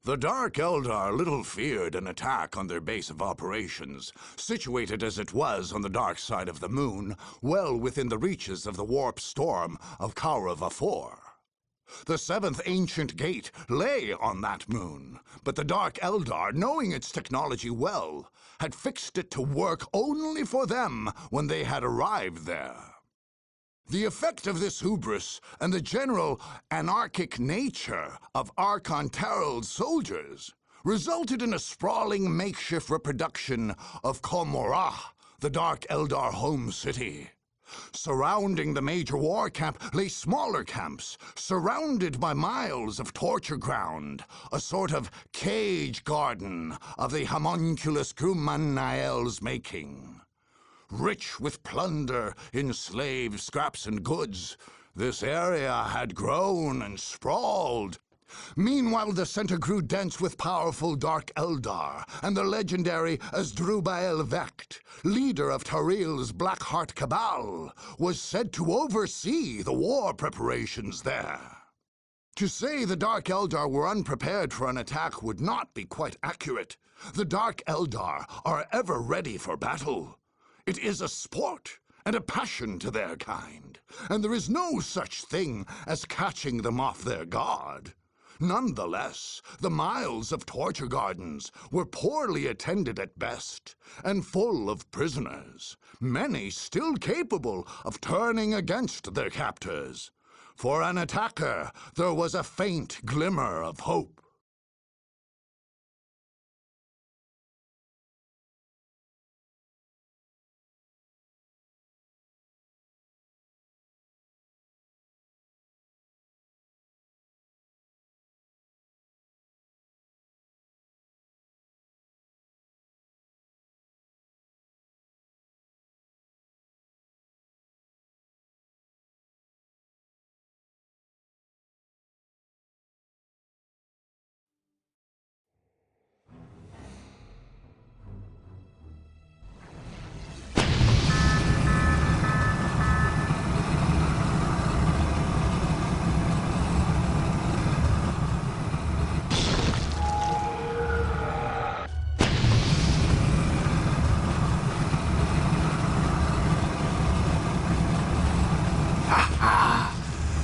The Dark Eldar little feared an attack on their base of operations, situated as it was on the dark side of the moon, well within the reaches of the warp storm of Kaurava 4. The seventh ancient gate lay on that moon, but the Dark Eldar, knowing its technology well, had fixed it to work only for them when they had arrived there. The effect of this hubris and the general anarchic nature of Archon Tarrel's soldiers resulted in a sprawling makeshift reproduction of Komorrah, the Dark Eldar home city. Surrounding the major war camp lay smaller camps, surrounded by miles of torture ground, a sort of cage garden of the homunculus Grumanael's making. Rich with plunder, enslaved scraps and goods, this area had grown and sprawled. Meanwhile, the center grew dense with powerful Dark Eldar, and the legendary Asdrubal Vecht, leader of Taril's Blackheart Cabal, was said to oversee the war preparations there. To say the Dark Eldar were unprepared for an attack would not be quite accurate. The Dark Eldar are ever ready for battle. It is a sport and a passion to their kind, and there is no such thing as catching them off their guard. Nonetheless, the miles of torture gardens were poorly attended at best, and full of prisoners, many still capable of turning against their captors. For an attacker, there was a faint glimmer of hope.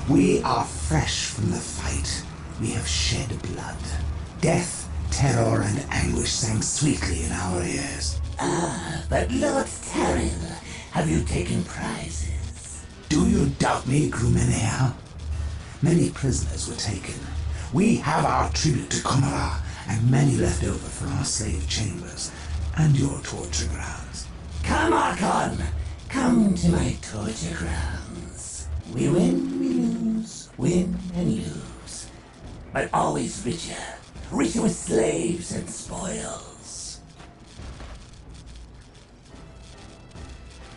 We are fresh from the fight. We have shed blood. Death, terror, and anguish sang sweetly in our ears. But Lord Tarrel, have you taken prizes? Do you doubt me, Grumenea? Many prisoners were taken. We have our tribute to Komorrah, and many left over for our slave chambers, and your torture grounds. Come, Archon! Come to my torture grounds. We win, we lose, win and lose. But always richer, richer with slaves and spoils.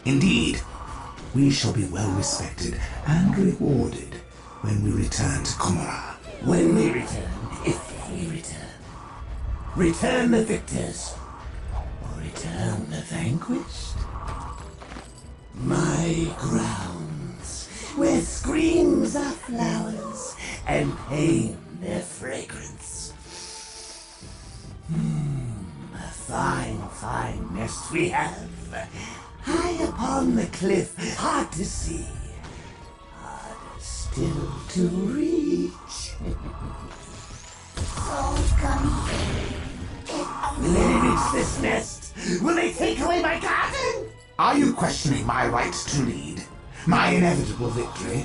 Indeed, we shall be well respected and rewarded when we return to Komorrah. When we return, if we return. Return the victors, or return the vanquished. My grounds, where screams are flowers, and pain their fragrance. A fine, fine nest we have, high upon the cliff, hard to see, harder still to reach. So come here. Will they reach this nest? Will they take away my garden? Are you questioning my right to lead? My inevitable victory?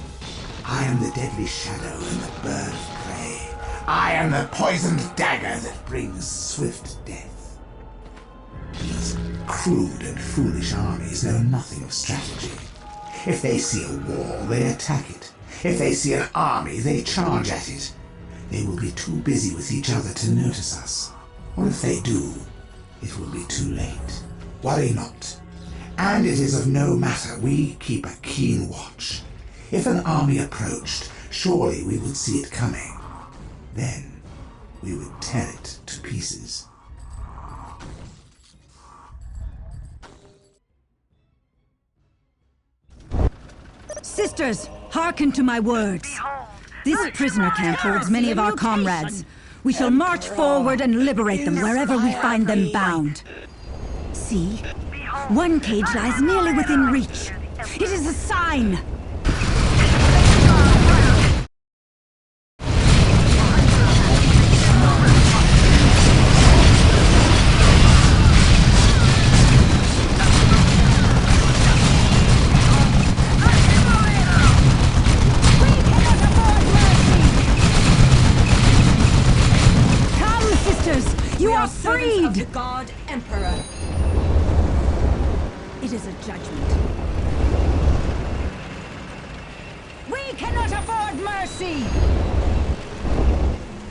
I am the deadly shadow and the bird of prey. I am the poisoned dagger that brings swift death. These crude and foolish armies know nothing of strategy. If they see a wall, they attack it. If they see an army, they charge at it. They will be too busy with each other to notice us. Or if they do, it will be too late. Worry not. And it is of no matter, we keep a keen watch. If an army approached, surely we would see it coming. Then we would tear it to pieces. Sisters, hearken to my words. This prisoner camp holds many of our comrades. We shall march forward and liberate them wherever we find them bound. See? One cage lies nearly within reach. It is a sign! You are freed! Of the God Emperor. It is a judgment. We cannot afford mercy!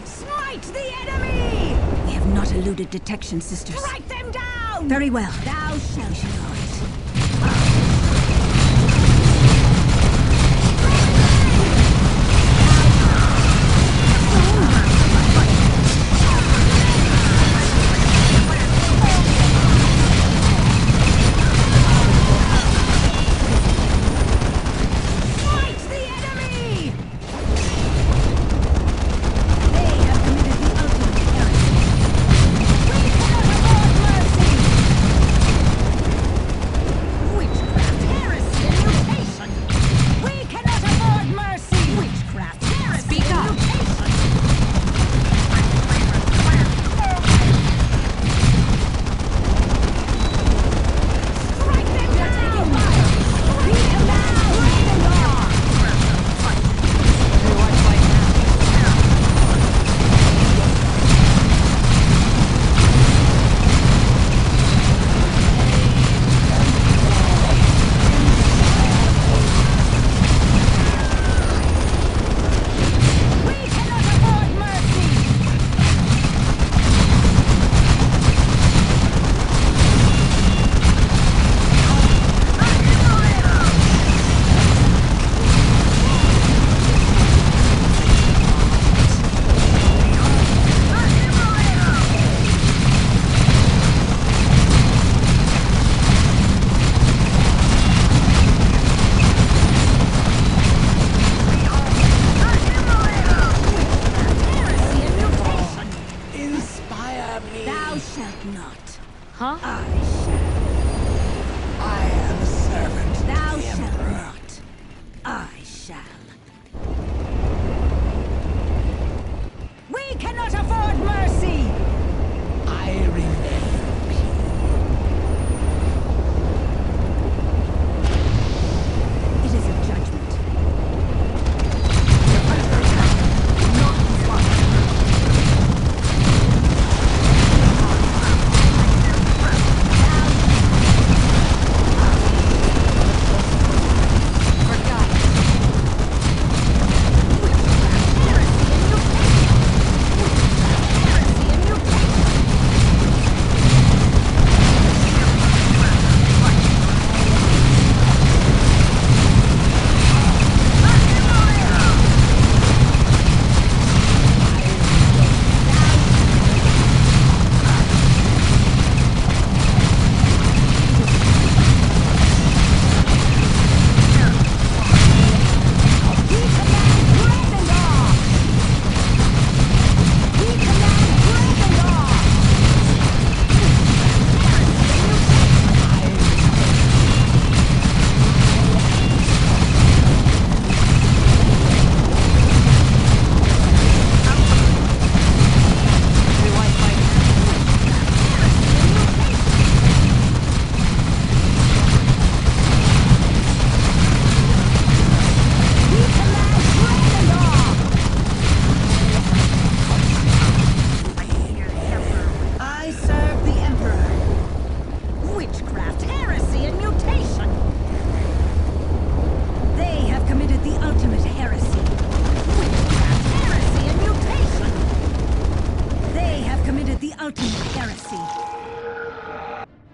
Smite the enemy! We have not eluded detection, sisters. Strike them down! Very well. Thou shalt know it. Huh? I am a servant of Thou the shalt Emperor. not. I shall. We cannot afford mercy! I remain It is a judgment.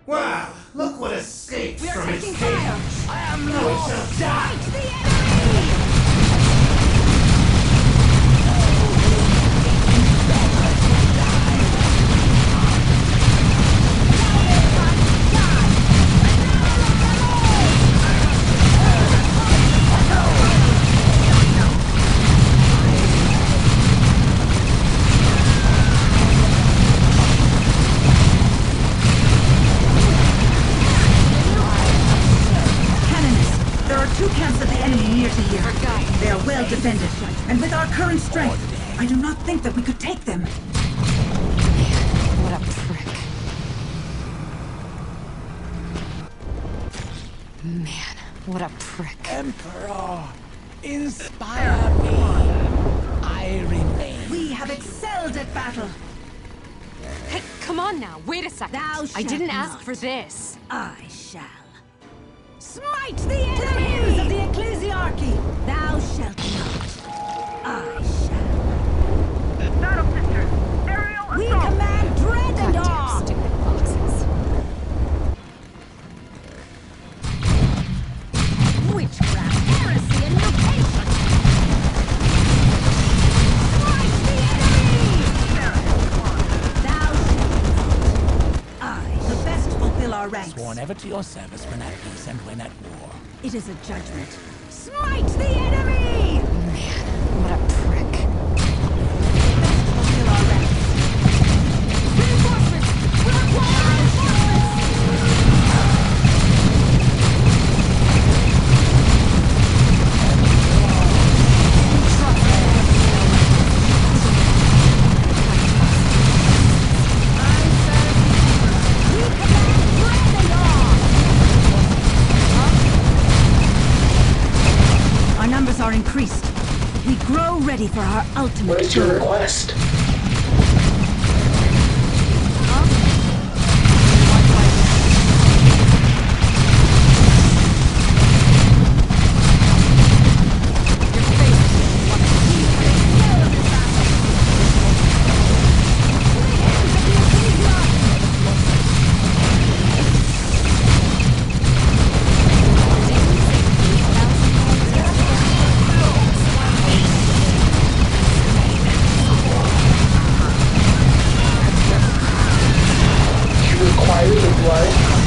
Wow, look what escaped We are from its taking cage. fire. I am not shall die. Fight the enemy! power and strength. I do not think that we could take them. What a prick. Man, what a prick. Emperor, inspire me. I remain. We have excelled at battle. Hey, come on now, wait a second. Thou I didn't shalt ask not. for this. I shall. Smite the enemies of the ecclesiarchy! Thou shalt not. I shall. Battle sisters, aerial We assault. command dread and Goddamn awe! stupid foxes. Witchcraft, heresy, and mutation! Smite the enemy! Thou shalt not. I, the best fulfill our ranks. Sworn ever to your service when at peace and when at war. It is a judgment. Smite the enemy! Man, what a prick. Fulfill our ranks. Reinforcements! We require reinforcements! We command dread and awe! Our numbers are increased. We grow ready for our ultimate What is your tour. request? You require the blood?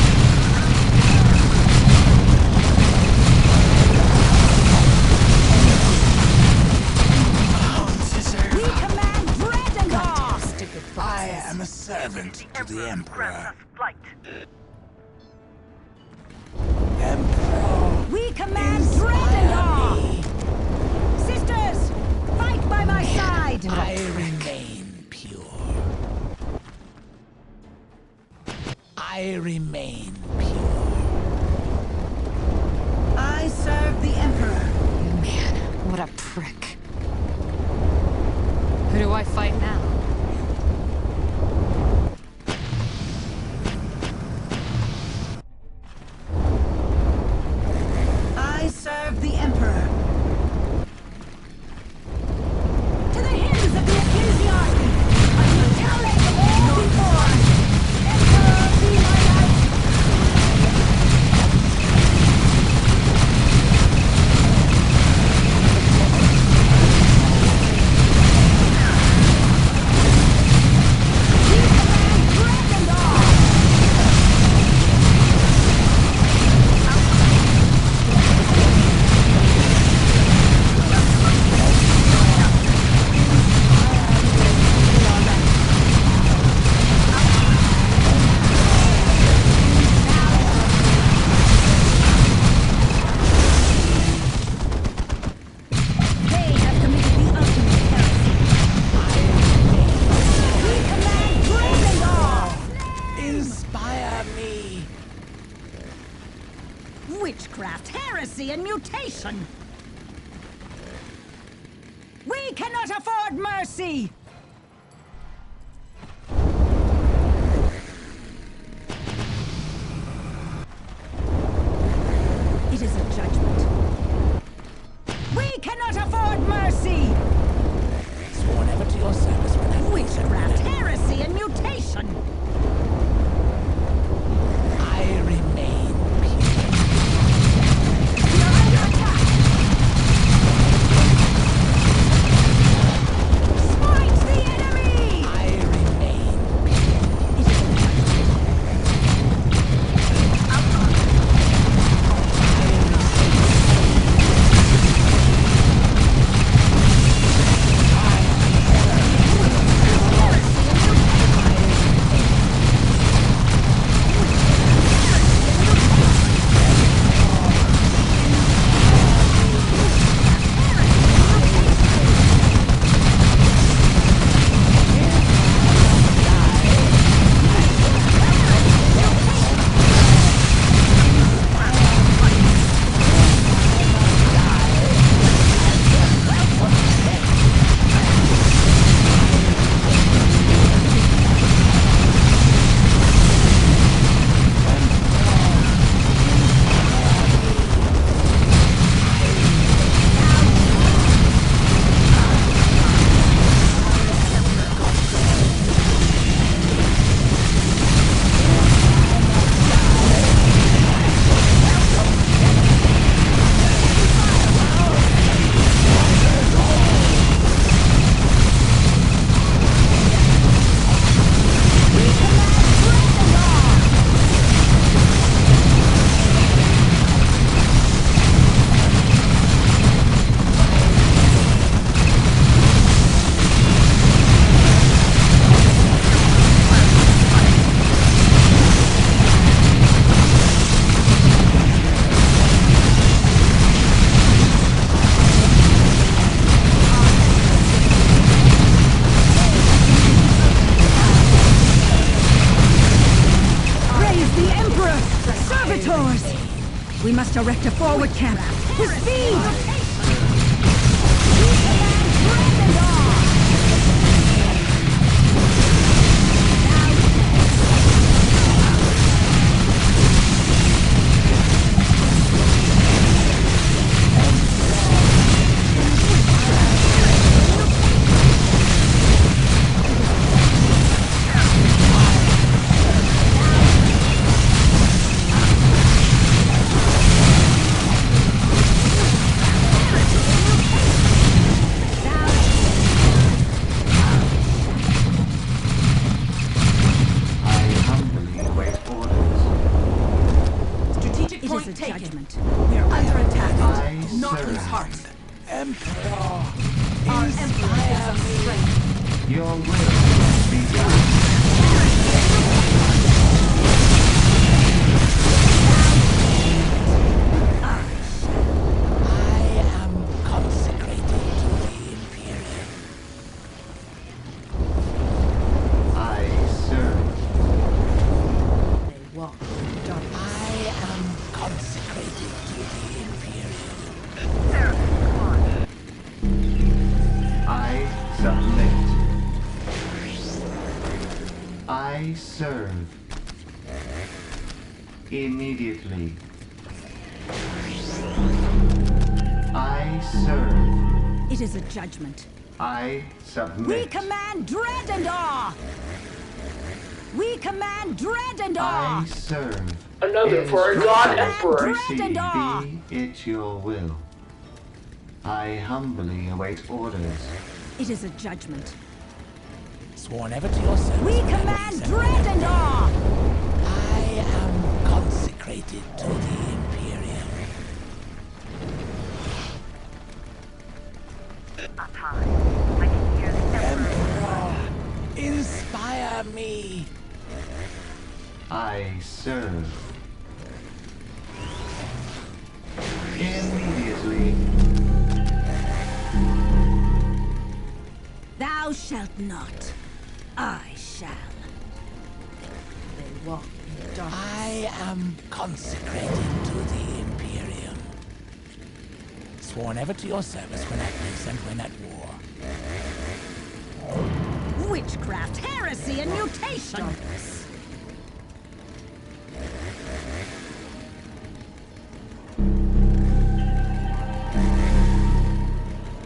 We command dread and awe! Stupid I foxes. am a servant to the Emperor. Flight. Emperor, We command dread and awe! Sisters, fight by my side! I remain pure. I remain pure. I serve the Emperor. Man, what a prick. Who do I fight now? I serve the Emperor. To the hymns of the ecclesiarchy! I will tell it all before! Emperor, be my light! We command dread and awe! They have committed the ultimate heresy. We command dread and awe! Inspire me. Witchcraft, heresy, and mutation! We cannot afford mercy! It is a judgment. We cannot afford mercy! Sworn ever to your service when at peace and when Witchcraft, at war. heresy, and mutation! I remain pure. We are under attack! Smite We must erect a forward camp. With speed! Strategic It point is a taken. judgment. We are under attack. I Do not serve. lose heart. Emperor, Our Emperor gives us strength. your will be done. I am consecrated to the Imperium. I serve. They walk in darkness. I am consecrated to the Imperium. I submit. I serve. Immediately. I serve. It is a judgment. I submit. We command dread and awe! We command dread and awe! I serve. Another for our God Emperor. Dread and awe! Be it your will. I humbly await orders. It is a judgment. Sworn ever to your service. We when I command sent dread and awe! I am consecrated to the Imperium. Up high. I can hear the Emperor. Emperor, inspire me. I serve. Immediately. Thou shalt not. I shall. They walk in darkness. I am consecrated to the Imperium. Sworn ever to your service when at peace and when at war. Witchcraft, heresy, and mutation! Darkness.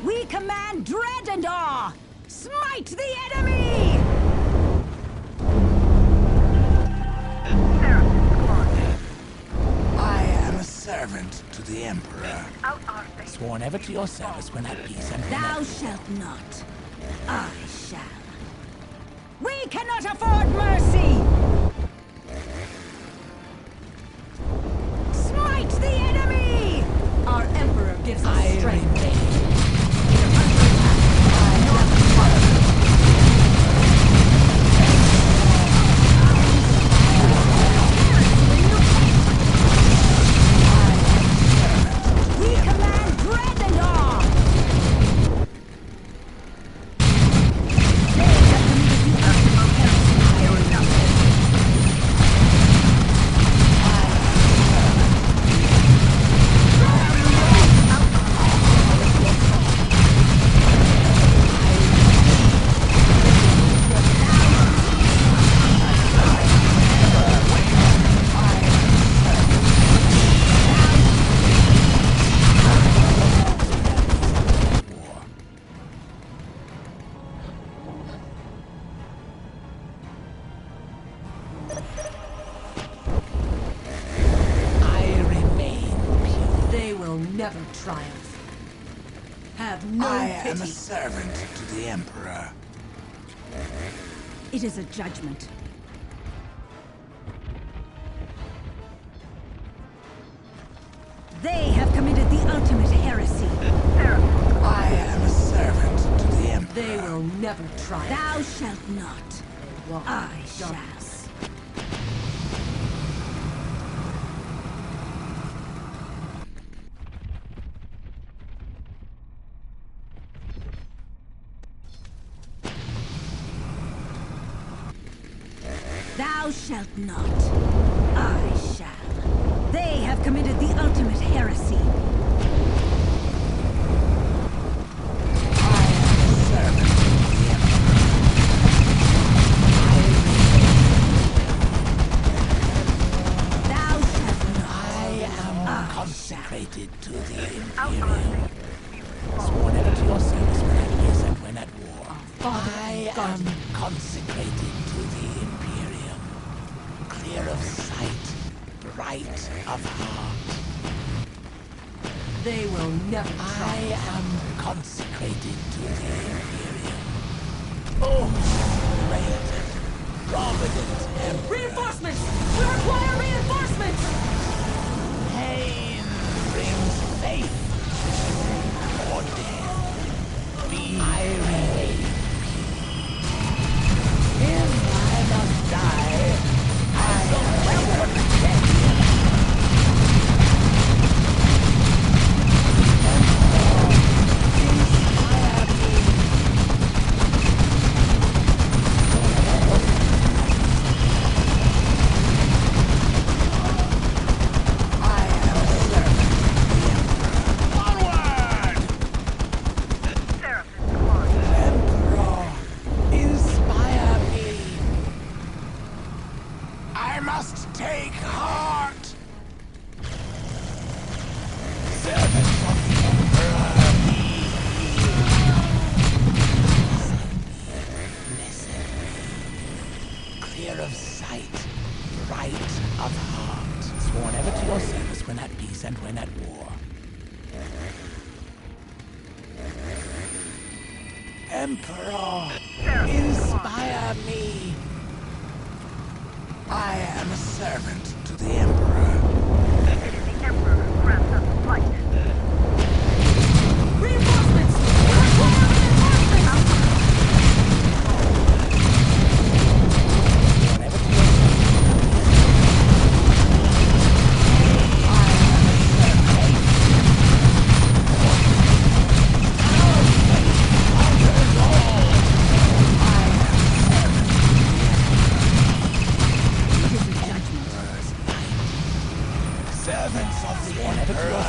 We command dread and awe! Smite the enemy! I am a servant to the Emperor. Out our face. Sworn ever to your service when at peace and when Thou at shalt not. I shall. We cannot afford mercy! Smite the enemy! Our Emperor gives us I strength. remain. We command dread and awe! They have committed the ultimate heresy. I remain pure. They will never triumph. Have no I am a pity. servant to the Emperor. It is a judgment. They have committed the ultimate heresy. I am a servant to the Emperor. They will never triumph. Thou shalt not. They walk I in shall. darkness. Thou shalt not. I shall. They have committed the ultimate that heresy. Consecrated to the Imperium. Sworn ever to your service when at peace and when at war. I am consecrated to the Imperium. Clear of sight, bright of heart. They will never I am consecrated to the Imperium. Oh, great and provident Emperor. Reinforcements! We require reinforcements! Pain brings faith, or death. Be irate. If I must die, I will protect you. Emperor, inspire me. I am a servant to the Emperor. It is the Emperor who grants us light. Reinforcements! We require reinforcements! Servants of the Emperor.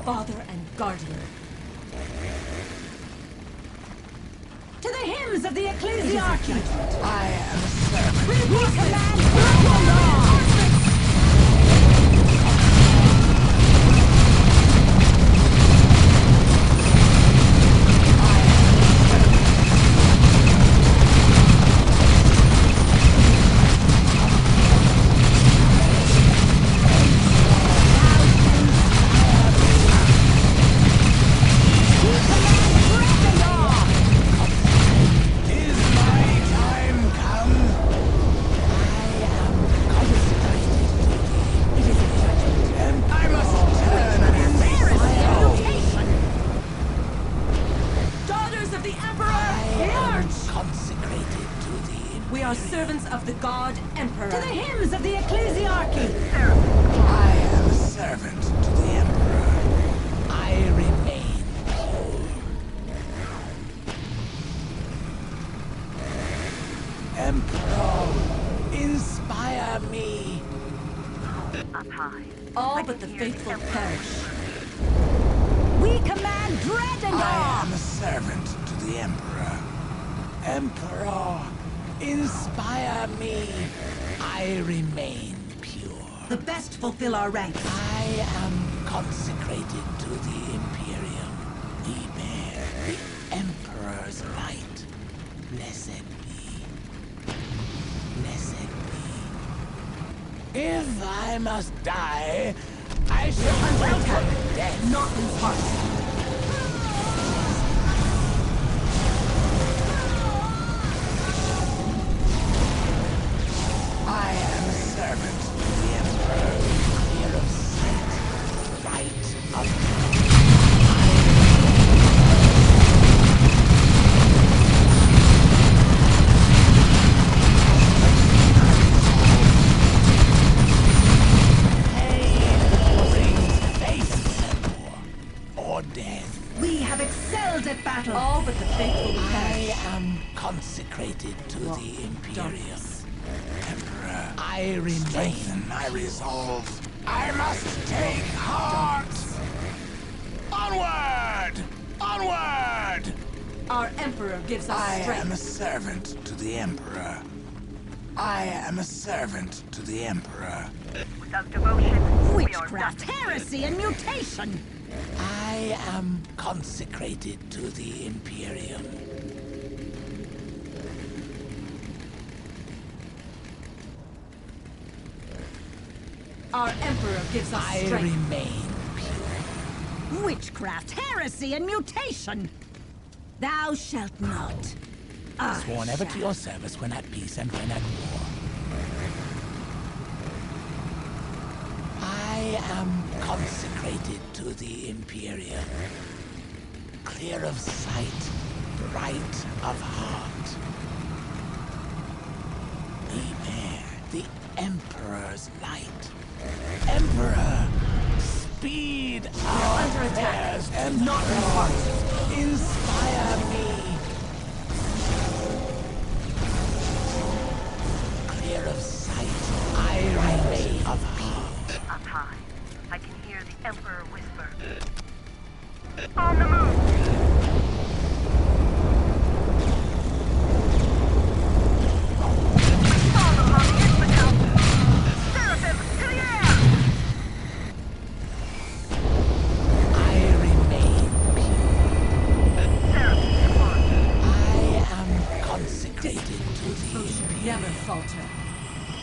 Father and guardian. To the hymns of the ecclesiarchy! I am a servant. We command reinforcements! We are servants of the God Emperor. To the hymns of the ecclesiarchy! I am a servant to the Emperor. I remain whole. Emperor, inspire me. Up high. All but the faithful perish. We command dread and I awe! am a servant to the Emperor. Emperor, inspire me. I remain pure. The best fulfill our ranks. I am consecrated to the Imperium. We bear the Emperor's light. Blessed If I must die, I shall welcome death. Not lose heart. I am a servant to the Emperor, clear of sight, right of or death. We have excelled at battle. All but the faithful I perish. am consecrated to the Imperium. Emperor, I remain my resolve. I must take heart! Onward! Onward! Our Emperor gives us I strength. am a servant to the Emperor. I am a servant to the Emperor. Without devotion, we are Witchcraft, nothing. heresy, and mutation. I am consecrated to the Imperium. Our Emperor gives us I strength. remain pure. Witchcraft, heresy, and mutation. Thou shalt not. I Sworn ever to shall. your service when at peace and when at war. I am consecrated to the Imperium. Clear of sight, bright of heart. Beware the Emperor's light. Emperor, speed our under attack. affairs and Not lose heart. inspire me. Clear of sight, I remain of heart. Up high, I can hear the Emperor whisper. On the move! All the hobbyists but now! Seraphim, to the air! I remain pure. Seraphim squad. I am consecrated to the Devotion never falter.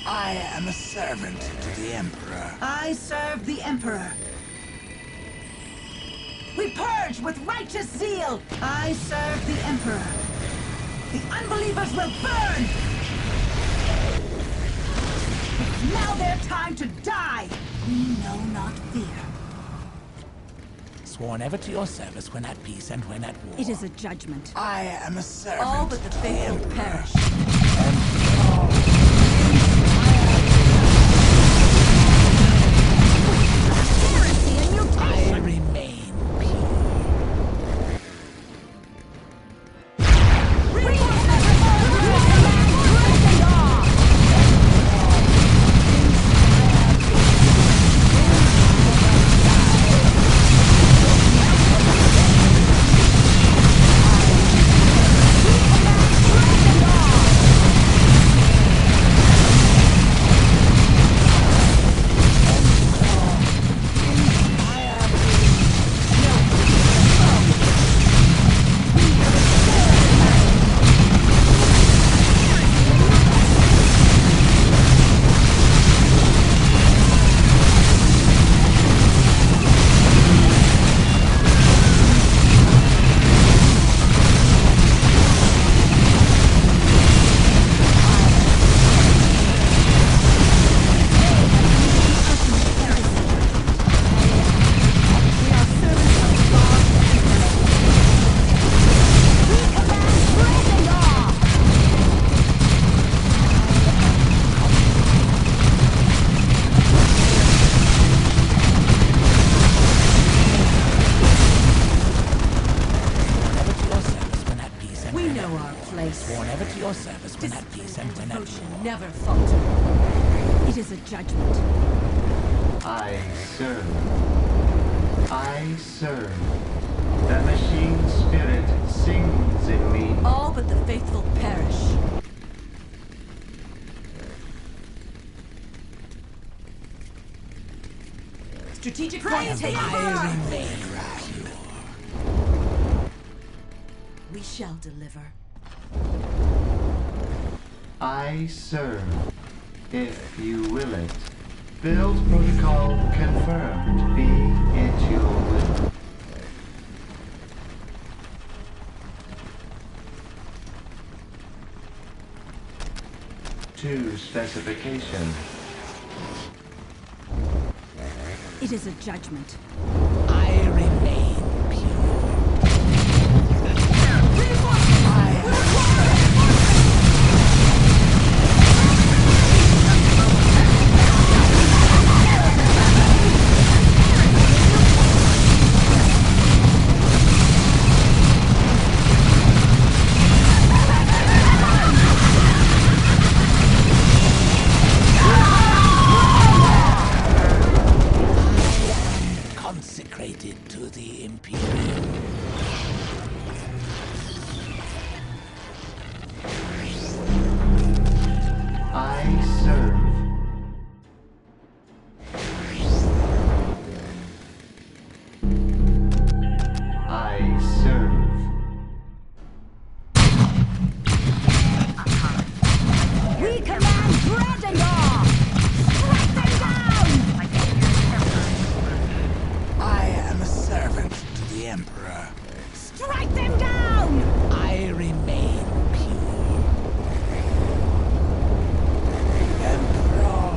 I am a servant to the Emperor. I serve the Emperor. We purge with righteous zeal. I serve the Emperor. The unbelievers will burn. It's now their time to die. We know not fear. Sworn ever to your service when at peace and when at war. It is a judgment. I am a servant All but the to faithful Emperor. perish. Heresy and mutation. I remain pure. We know our place. Sworn ever to your service when at peace and when at Devotion war. never falter. It is a judgment. I serve. I serve. The machine spirit sings in me. All but the faithful perish. Strategic flight taken. I remain pure. We shall deliver. I serve, if you will it. Build protocol confirmed. Be it your will. To specification. It is a judgment. I remain pure. Consecrated to the Imperium. I serve. I serve. We command dread and awe! Strike them down! I can hear the Emperor. I am a servant to the Emperor. Strike them down! I remain pure. Emperor,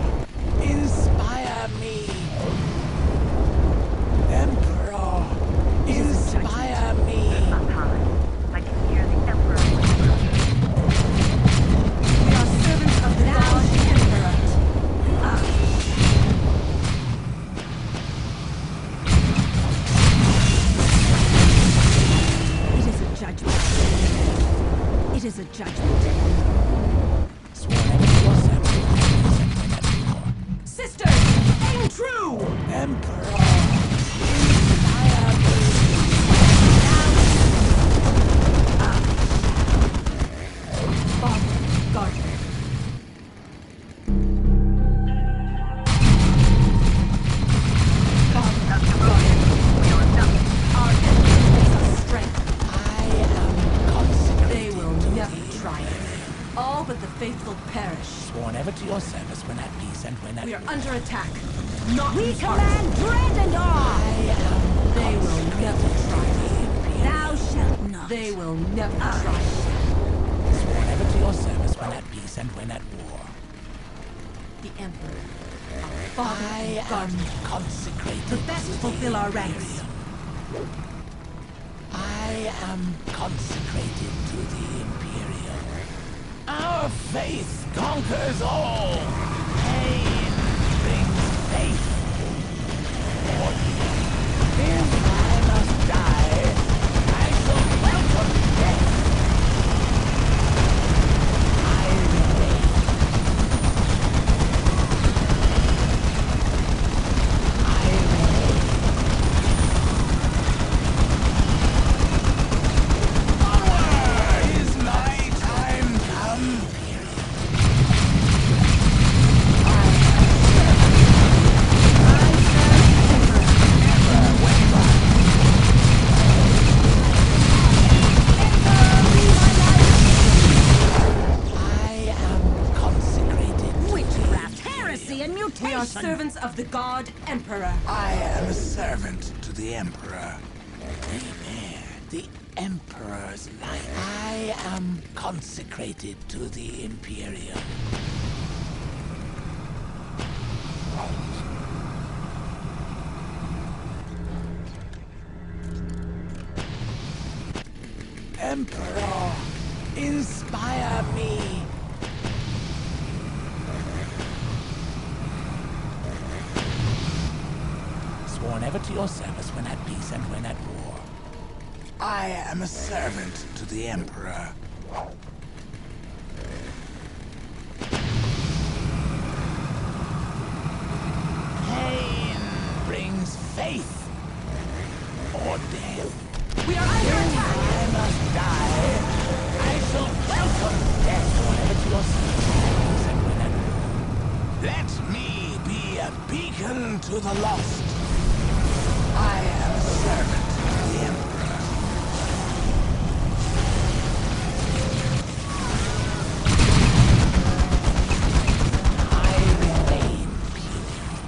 inspire me. Emperor, inspire me. I can hear the Emperor whisper. We are servants of the God Emperor. It is a judgment. It is a judgment. Sworn ever to yourself. Sisters, aim true! Emperor, inspire me. Bond, guardian. Our Emperor gives us strength. I am consecrated. They will never triumph. All but the faithful perish. Sworn ever to your service when at peace and when at We are war. under attack. Not We lose heart. command dread and awe! They will never triumph. Thou shalt not. They will never triumph. Sworn ever to your service when at peace and when at war. The Emperor, our father I and am guardian, consecrated. the best to fulfill the our ranks. Imperium. I am consecrated to the Imperium. Our faith conquers all. Pain brings faith. If I must die, I shall welcome death. I remain. I remain. Is my time come? I am consecrated. Witchcraft, heresy, and We are mutation! servants of the God Emperor. I am a servant to the Emperor. Amen. The Emperor's life. I am consecrated to the Imperium. Emperor, inspire me. Sworn ever to your service when at peace and when at war. I am a servant to the Emperor. Pain brings faith or death. We are under attack. I must die. I shall welcome death whenever to your service and when at war. Let me be a beacon to the lost. I am a servant of the Emperor. I remain pure.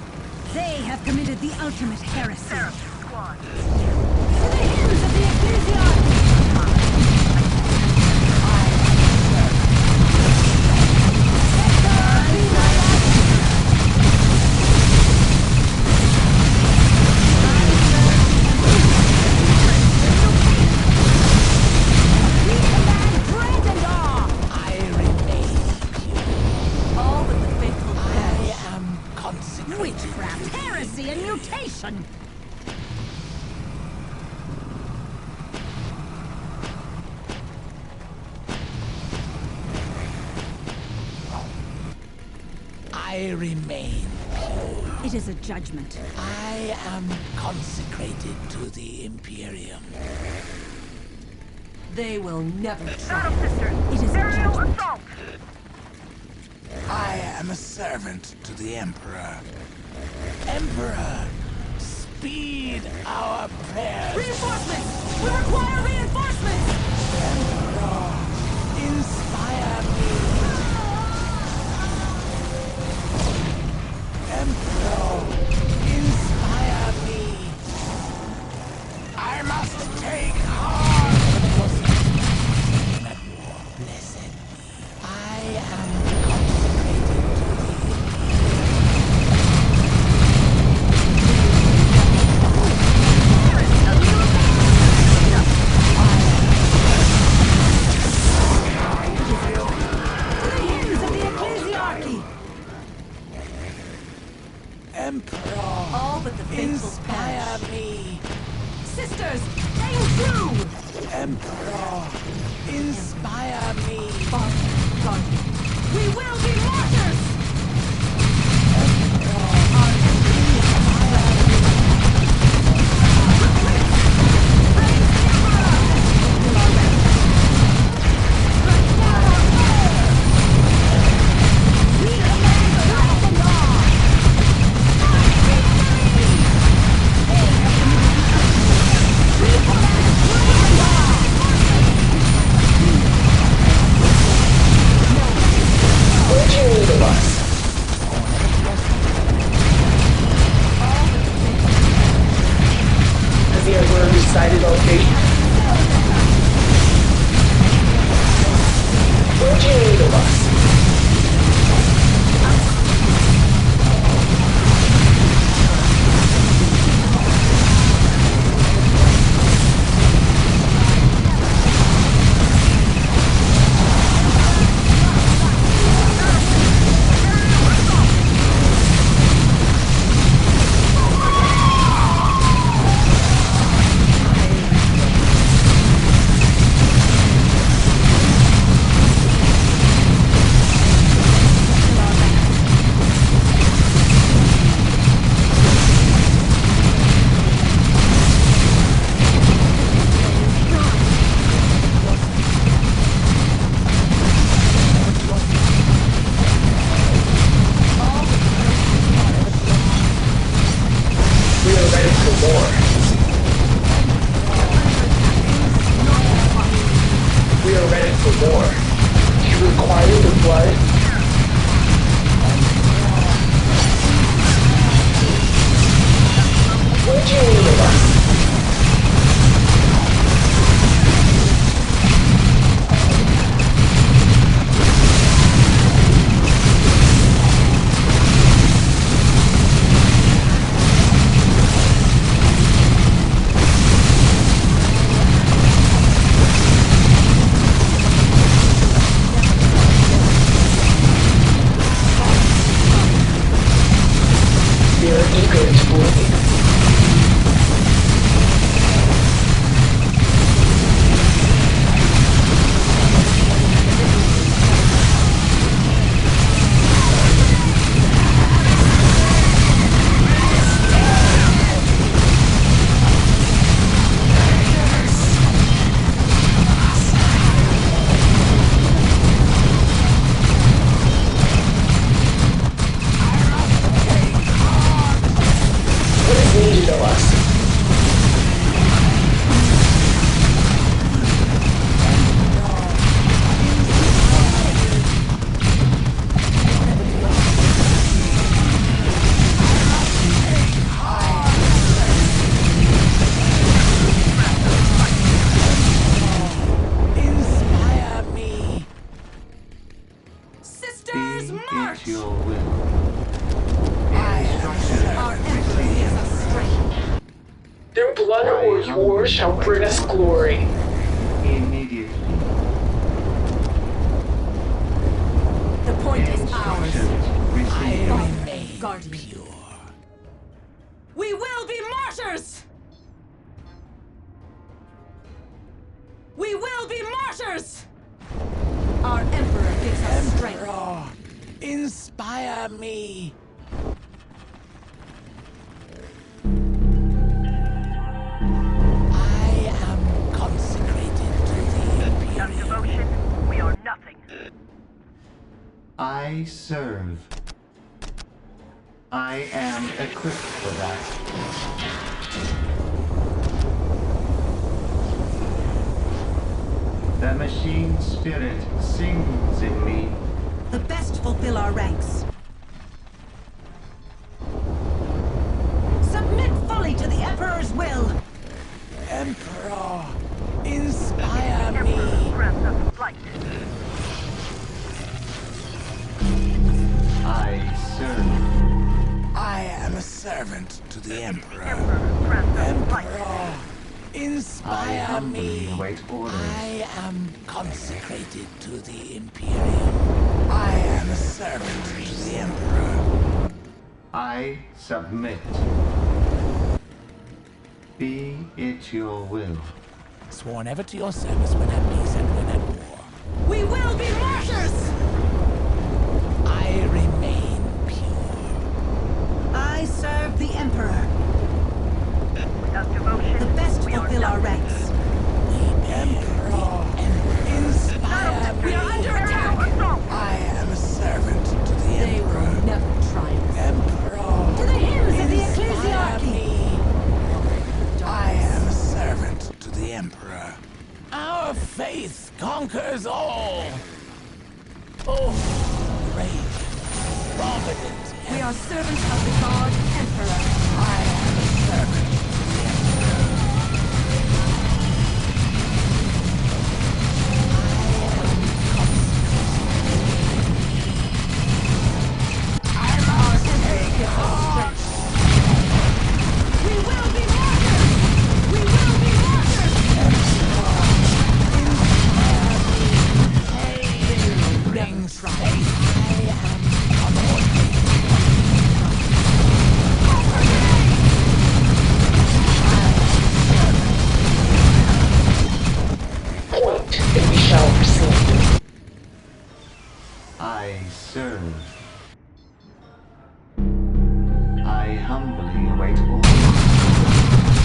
I remain pure. It is a judgment. I am consecrated to the Imperium. They will never Shadow triumph. Sisters, It is a aerial judgment. assault. I am a servant to the Emperor. Emperor, speed our prayers. Reinforcements! We require reinforcements! Emperor, inspire me. Emperor, inspire me. I must take heart. That war blessed me. I am consecrated to thee. To the hymns of the ecclesiarchy! Emperor, All but the faithful inspire perish. me. Sisters, aim true! Emperor, inspire me. Father, guardian, we will be martyrs! What do you need of us? Has the Emperor decided on fate? What do you need of us? We are ready for war. We are ready for war. Do you require the blood? What do you need of us? We are eager to bleed. What is needed of us? Inspire me. Sisters, Be march! it your will. I am Instructions Our emperor gives received. us strength. Their blood or yours shall bring us glory. Immediately. The point is ours. Instructions received. Father, guardian, we will be martyrs! We will be martyrs! Our emperor gives us strength. Emperor, Inspire me. I am consecrated to the Without Imperium. devotion, we are nothing. I serve. I am equipped for that. The machine spirit sings in me. The best fulfill our ranks. Submit fully to the Emperor's will. Emperor, inspire Emperor me. grants us flight. I serve. I am a servant to the Emperor. Emperor grants us flight. Emperor, I inspire humbly me. await orders. I am consecrated to the Imperium. I am a servant to the Emperor. I submit. Be it your will. Sworn ever to your service when at peace and when at war. We will be martyrs! I remain pure. I serve the Emperor. Without devotion, The best we are fulfill our nothing. ranks. Emperor, inspire me. We are under attack! Assault! I am a servant to the They will Emperor. never triumph. Emperor, To the hymns of the inspire ecclesiarchy! me. I am a servant to the Emperor. Our faith conquers all. Oh, great, provident. We are servants of the God Emperor. I am a servant to the Emperor. I must take it on. We will be martyrs! We will be martyrs! Bring faith. I am Point, and we shall proceed. I serve. I humbly await orders.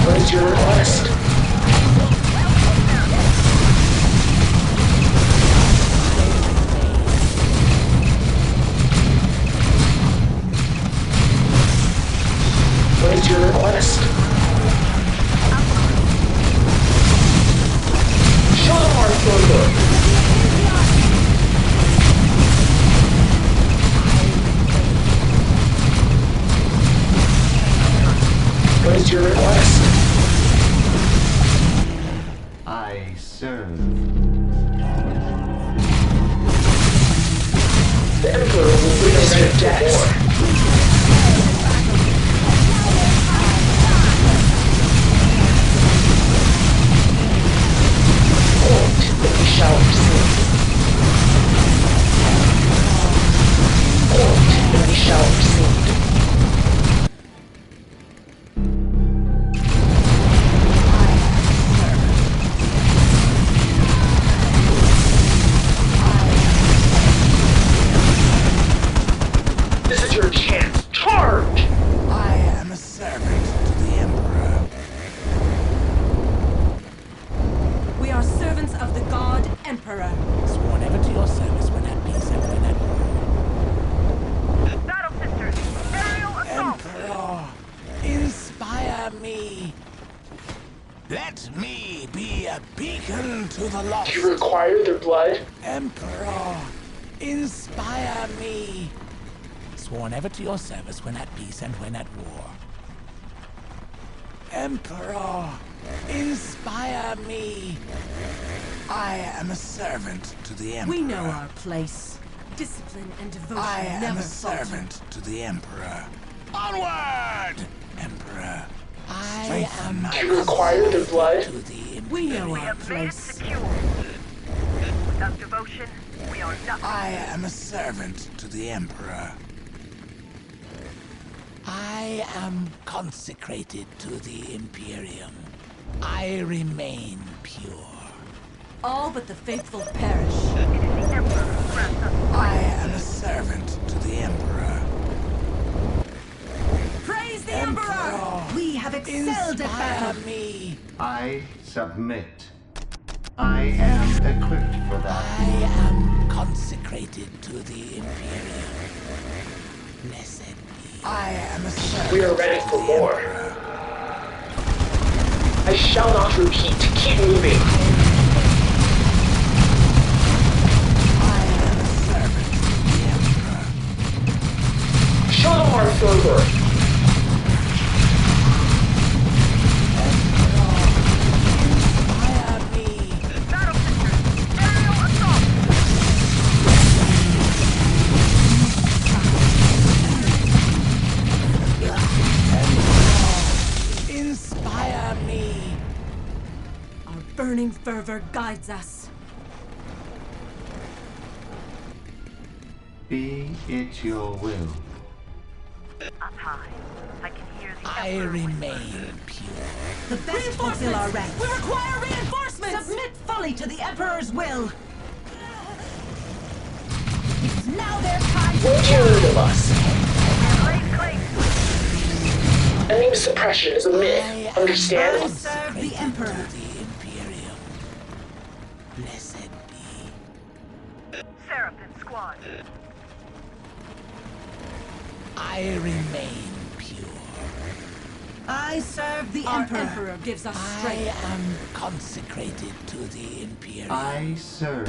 What is your request? What is your request? Show them our photo. What is your request? I serve. The Emperor will bring us your debts. Point, and we shall proceed. Point, and we shall proceed. This is your chance. Charge! I am a servant to the Emperor. We are servants of the God Emperor. Sworn ever to your service when at peace and when at war. Battle sisters, aerial assault! Emperor, inspire me. Let me be a beacon to the lost. Do you require their blood? Emperor, inspire me. Sworn ever to your service when at peace and when at war. Emperor, inspire me. I am a servant to the Emperor. We know our place. Discipline and devotion I am never a falter. servant to the Emperor. Onward, Emperor. You require their blood? We know We our have made it place. secure. Without devotion, we are nothing. I am a servant to the Emperor. I am consecrated to the Imperium. I remain pure. All but the faithful perish. It is the Emperor who grants us I am a servant to the Emperor. Praise the Emperor! We have excelled at battle. Inspire me. I submit. I am equipped for that. I am consecrated to the Imperium. Blessed be. I am a servant. We are ready to for the war. Emperor. I shall not repeat. Keep moving. I am a servant to the Emperor. Show them our fervor. Inspire me. battle sisters. Aerial assault. Inspire me. Our burning fervor guides us. Be it your will. Up high, I can hear the I Emperor remain pure. The best fulfill our ranks. We require reinforcements! Submit fully to the Emperor's will. It is now their time to What do you need of us? Blaze claim. Enemy suppression is a myth. I Understand? serve the Emperor. To the Imperium. Blessed be. Seraphim squad. I remain pure. I serve the Our Emperor. Emperor gives us I strength. am consecrated to the Imperium. I serve.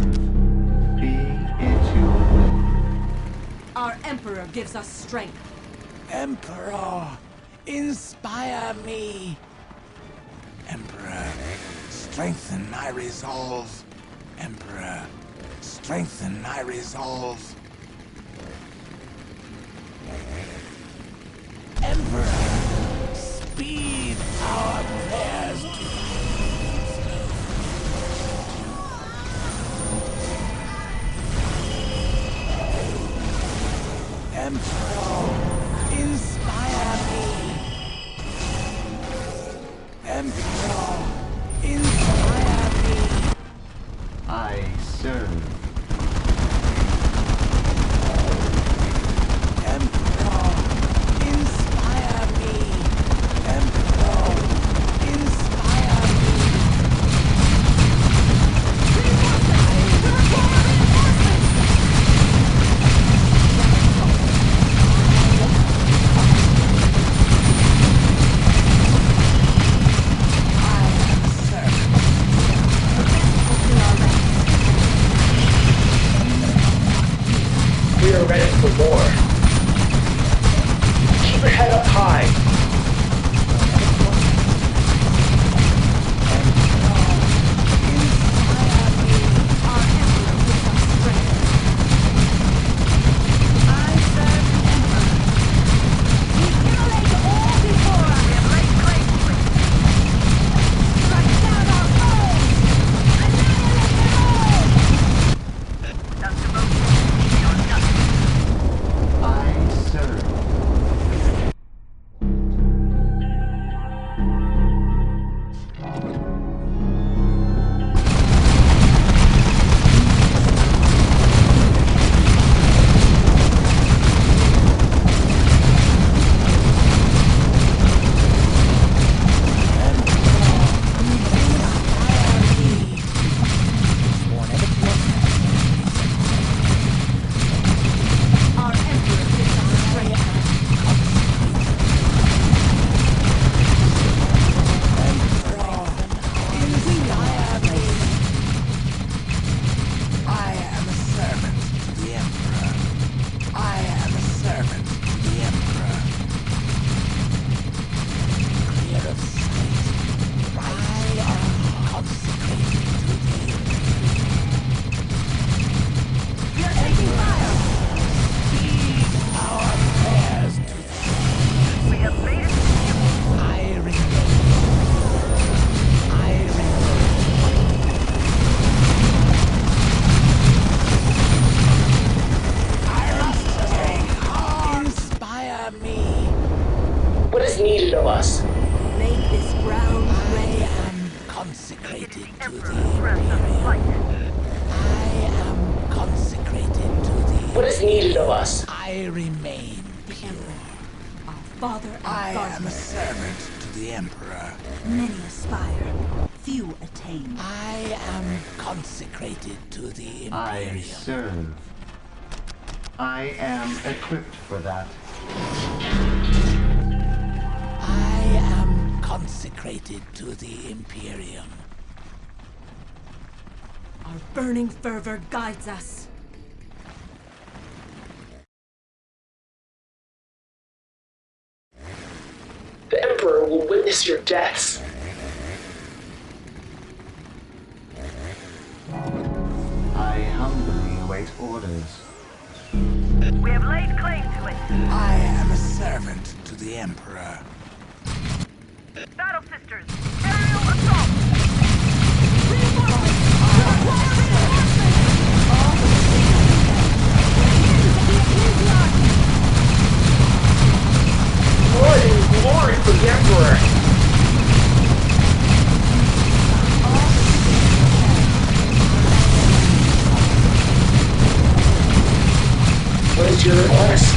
Be it your will. Our Emperor gives us strength. Emperor, inspire me. Emperor, strengthen my resolve. Emperor, strengthen my resolve. Emperor, speed our prayers to Emperor, inspire me. Emperor, inspire me. I serve. Emperor, inspire me. Emperor, inspire me. We are ready for war. Keep your head up high. Our Emperor gives us strength. I serve the Emperor. We immolate all before us. We have laid claim to it. Strike down our foes. Annihilate them all. Without devotion, we are nothing. I serve. of us. Make this ground ready. Consecrated The to Emperor the grants us light. I am consecrated to the What is needed of us? I remain The pure. Emperor, our father and I am a guardian. servant to the Emperor. Many aspire, few attain. I am consecrated to the I Imperium. serve. I am equipped for that. I am consecrated to the Imperium. Our burning fervor guides us. The Emperor will witness your deaths. I humbly await orders. We have laid claim to it. I am a servant to the Emperor. Battle Sisters, aerial assault! Blood and glory for the Emperor. What is your request?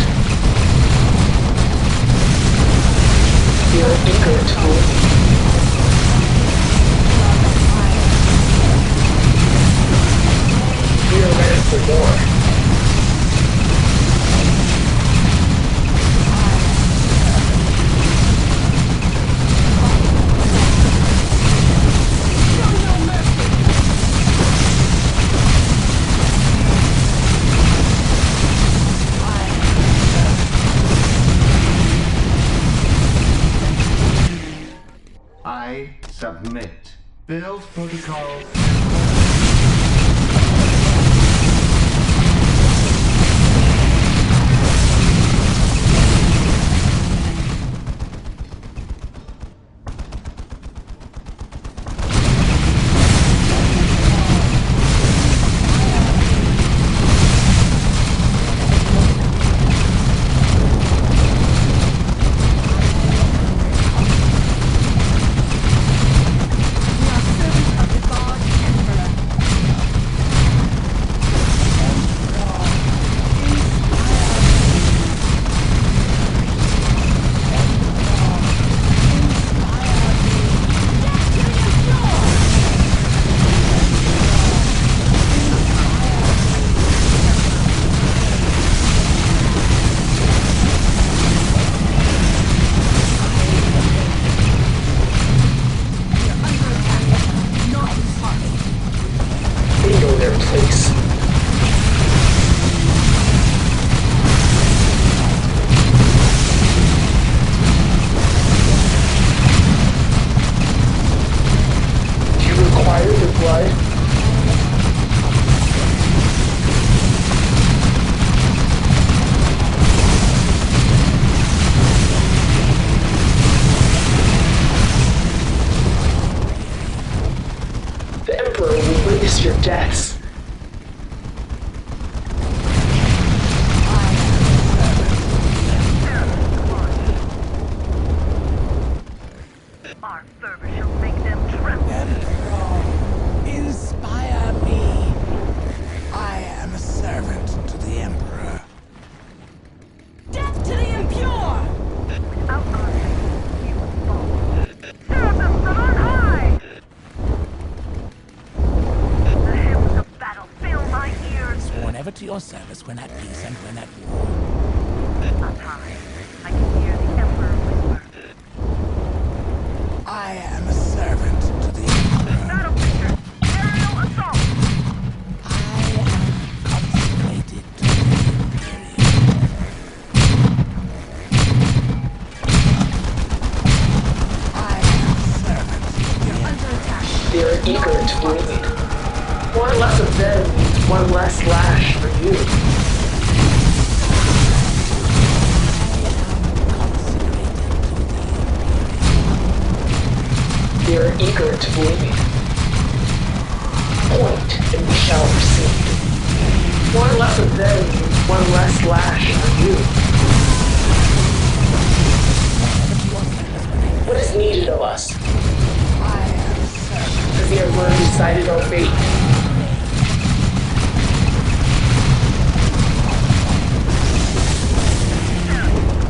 We are eager to move. We are ready for more. I submit. Build protocol. They know their place. Do you require the blood? The Emperor will witness your deaths. Our fervor shall make them tremble. Emperor, inspire me. I am a servant to the Emperor. Death to the impure! Without our faith, we will fall. Seraphims from on high! The hymns of battle fill my ears. Sworn ever to your service when at peace and when at war. Up high, I can hear the Emperor whisper. I am a servant to the Emperor. Battle Sisters, aerial assault! I am consecrated to the Imperium. I am a servant to the Emperor. They are eager to bleed. One less of them means one less lash for you. They are eager to bleed. Point, and we shall receive. One less of them means one less lash for you. Ever to your service when What is needed of us? Because the Emperor decided our fate.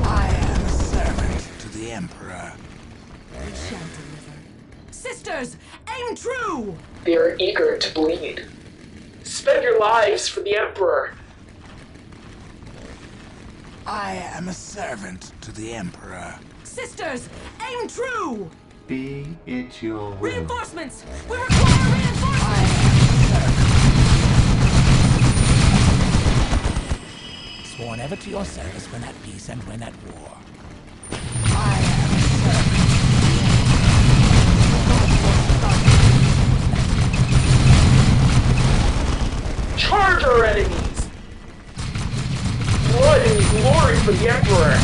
I am a servant to the Emperor. We shall deliver. Sisters, aim true! They are eager to bleed. Spend your lives for the Emperor. I am a servant to the Emperor. Sisters, aim true! Be it your will. Reinforcements! We require reinforcements! Sworn ever to your service when at peace and when at war. Charge our enemies! Blood and glory for the Emperor!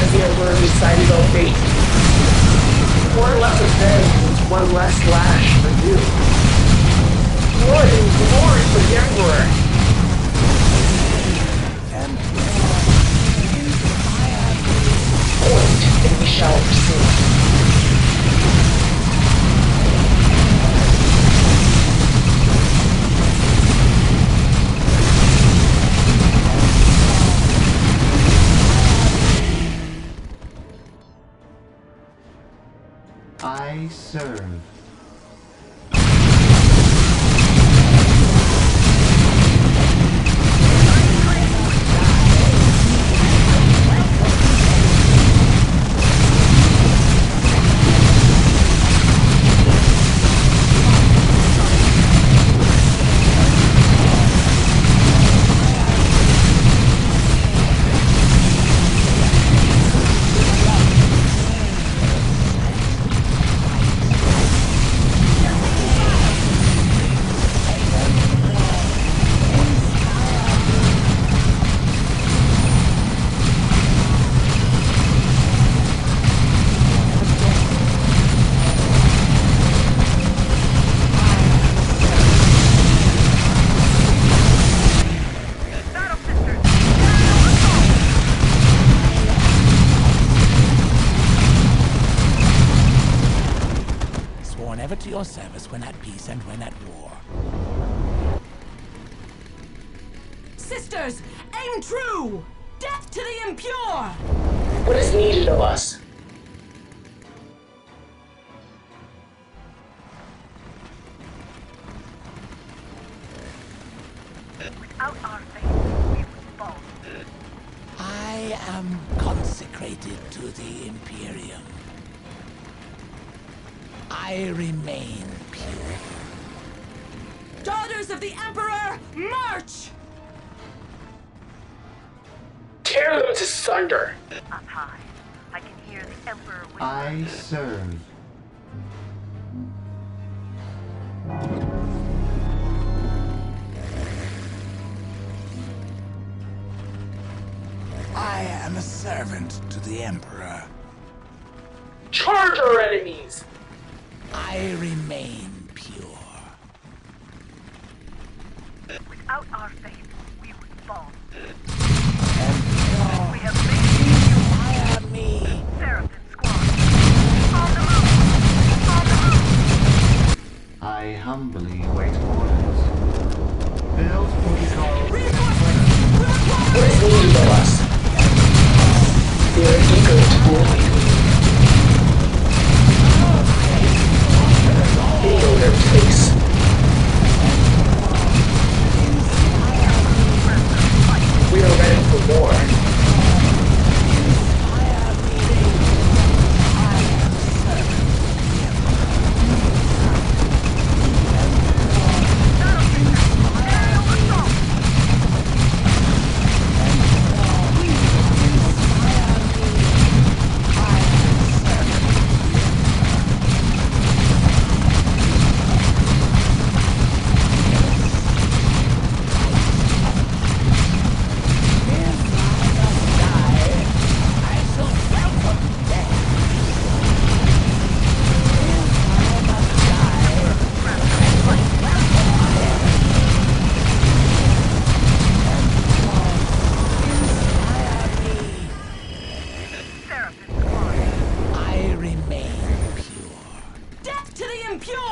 As the Emperor decided our fate. One less of them means one less slash for you. Blood and glory for the Emperor! Point, and we shall proceed. I serve. Ever to your service when at peace and when at war. Sisters, aim true! Death to the impure! What is needed of us? Without our faith, we would fall. I am consecrated to the Imperium. I remain pure. Daughters of the Emperor, march! Tear them to sunder! Up high, I can hear the Emperor whisper. I serve. I am a servant to the Emperor. Charge our enemies! I remain pure. Without our faith, we would fall. Emperor, We have made fire me. Seraphim squad. On the move! On the move! I humbly wait orders. Build protocol. What is needed of us? They are eager to bleed. They know their place. We are ready for war.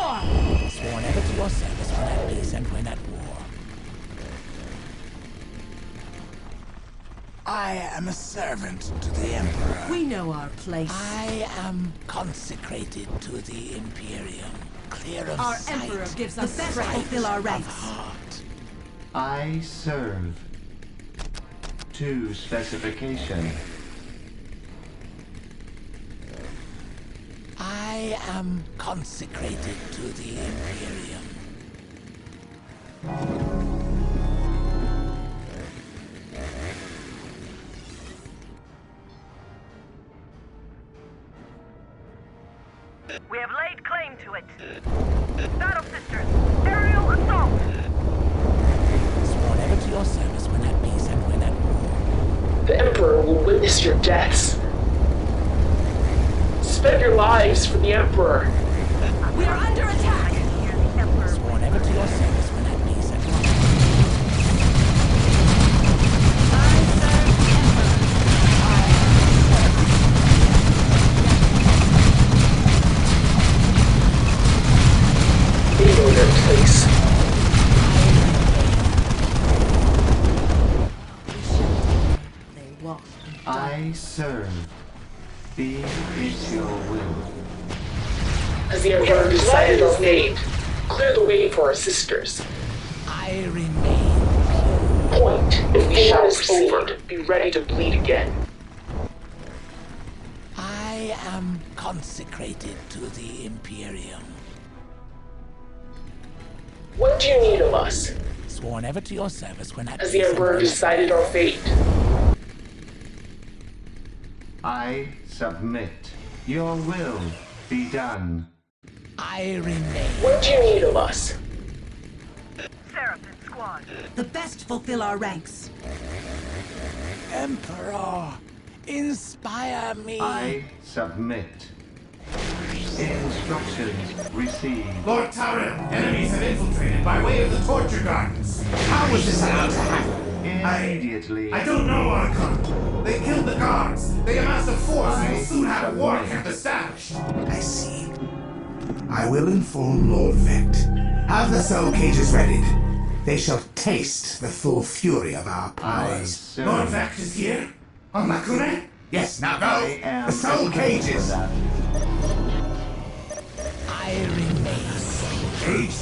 war! Sworn ever to your service when at peace and when at war. I am a servant to the Emperor. We know our place. I am consecrated to the Imperium, clear of Our sight. Emperor gives The us best strength. fulfill our Of ranks. heart. I serve. To specification. I am consecrated to the Imperium. We have laid claim to it. Battle Sisters, aerial assault! Sworn ever to your service when at peace and when at war. The Emperor will witness your deaths. Spend your lives for the Emperor. We are under attack! Hear the Emperor. Sworn ever to your service when at peace and when at They know their place. They walk. I serve. Be it your will. As the Emperor decided our fate, clear the way for our sisters. I remain. Point, and we shall proceed. Be ready to bleed again. I am consecrated to the Imperium. What do you need of us? Sworn ever to your service when at As the peace and Emperor when at decided our fate, I submit. Your will be done. I remain. what do you need of us? Seraphim Squad. The best fulfill our ranks. Emperor, inspire me. I submit. Instructions received. Lord Tauren, enemies have infiltrated by way of the torture gardens. How was this allowed to happen? Immediately. I don't know, Archon. They killed the guards. They amassed a force and will soon have a war camp established. I see. I will inform Lord Vect. Have the soul cages readied. They shall taste the full fury of our powers. serve. Lord Vect is here? On Makune? Yes, now go. I am The soul cages. I remain. Cage.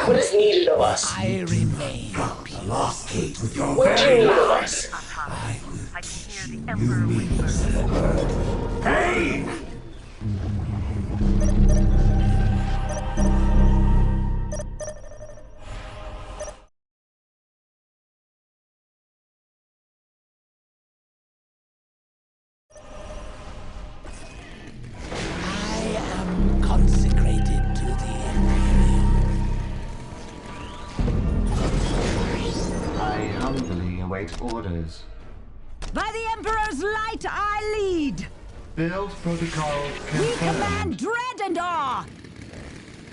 What is needed of us? I remain. The lost cage with your What do you very need of life. us? I can hear the Emperor whisper. Pain! I am consecrated to the Imperium. I humbly await orders. By the Emperor's light I lead. Build protocol We confirmed. command dread and awe.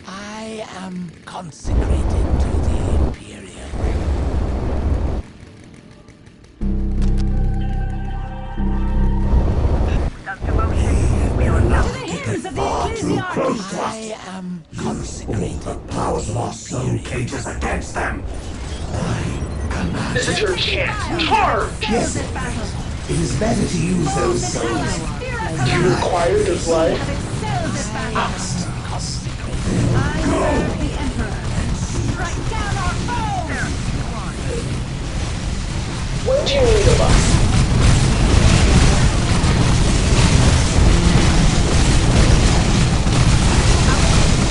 I am consecrated to the Imperium. Without devotion, we are To the nothing. hymns of the Ecclesiarchy. I am consecrated. Powers of our soul cages against them. This is your chance. Charge! Yes. It is better to use those souls. You require their blood? Fast. I serve the Emperor. Strike down our foes. What do you need of us?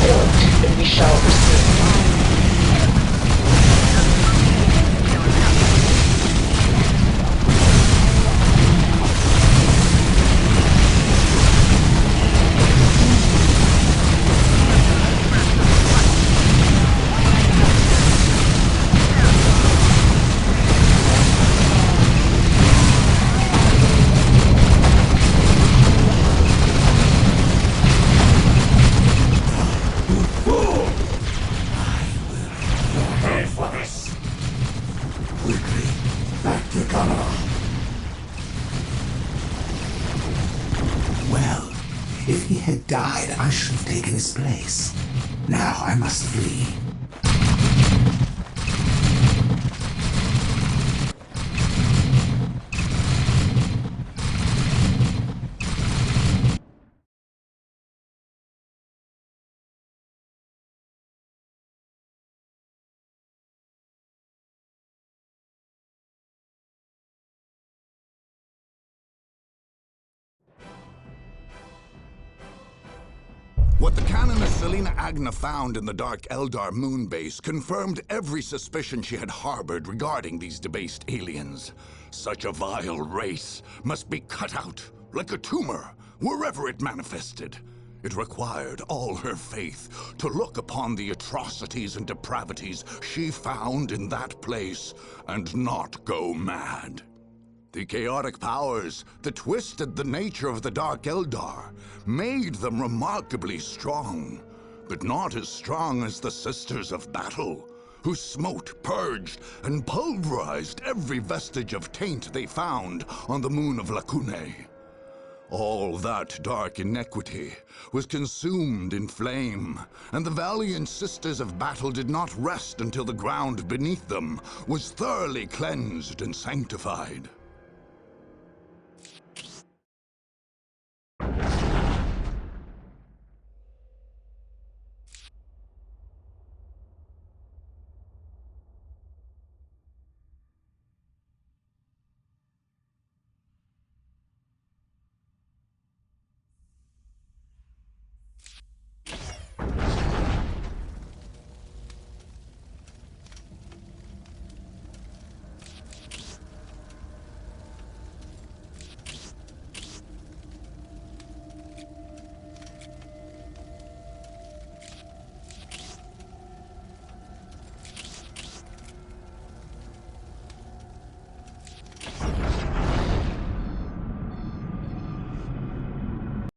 Point, and we shall proceed. If he had died, I should have taken his place. Now I must flee. What the canoness Selena Agna found in the Dark Eldar moon base confirmed every suspicion she had harbored regarding these debased aliens. Such a vile race must be cut out, like a tumor, wherever it manifested. It required all her faith to look upon the atrocities and depravities she found in that place and not go mad. The chaotic powers that twisted the nature of the Dark Eldar made them remarkably strong, but not as strong as the Sisters of Battle, who smote, purged, and pulverized every vestige of taint they found on the moon of Lacune. All that dark iniquity was consumed in flame, and the valiant Sisters of Battle did not rest until the ground beneath them was thoroughly cleansed and sanctified.